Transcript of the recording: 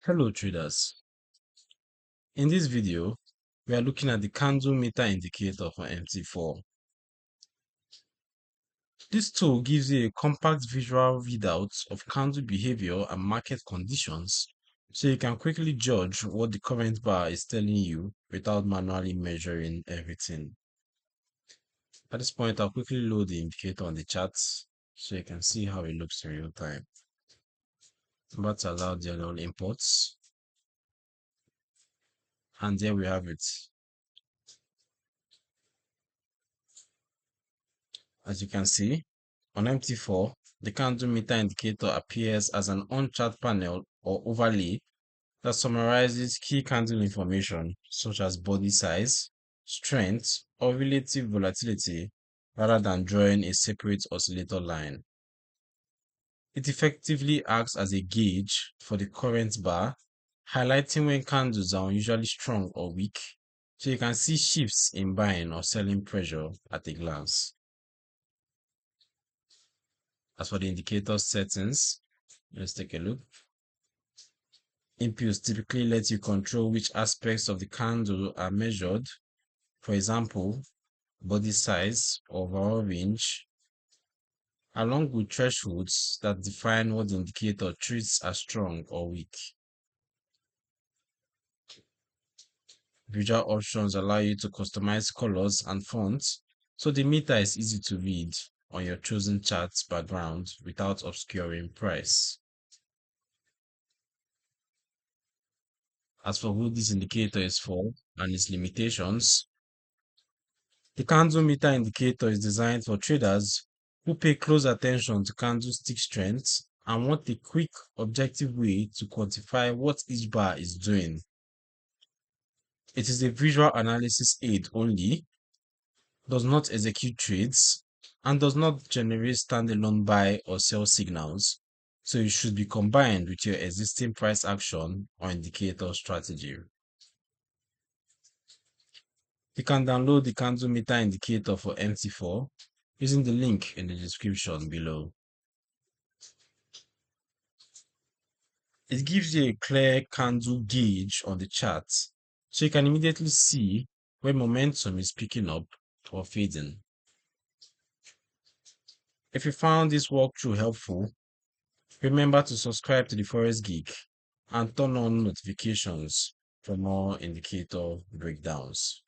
Hello traders. In this video, we are looking at the candle meter indicator for MT4. This tool gives you a compact visual readout of candle behavior and market conditions, so you can quickly judge what the current bar is telling you without manually measuring everything. At this point, I'll quickly load the indicator on the charts so you can see how it looks in real time. I'm about to allow the all imports. And there we have it. As you can see, on MT4, the candle meter indicator appears as an on-chart panel or overlay that summarizes key candle information such as body size, strength, or relative volatility rather than drawing a separate oscillator line. It effectively acts as a gauge for the current bar, highlighting when candles are unusually strong or weak, so you can see shifts in buying or selling pressure at a glance. As for the indicator settings, let's take a look. Inputs typically let you control which aspects of the candle are measured. For example, body size or overall range, along with thresholds that define what the indicator treats as strong or weak. Visual options allow you to customize colors and fonts, so the meter is easy to read on your chosen chart's background without obscuring price. As for who this indicator is for and its limitations, the candle meter indicator is designed for traders who pay close attention to candlestick strength and want a quick, objective way to quantify what each bar is doing. It is a visual analysis aid only, does not execute trades, and does not generate standalone buy or sell signals, so it should be combined with your existing price action or indicator strategy. You can download the candle meter indicator for MT4 using the link in the description below. It gives you a clear candle gauge on the chart, so you can immediately see when momentum is picking up or fading. If you found this walkthrough helpful, remember to subscribe to the Forex Geek and turn on notifications for more indicator breakdowns.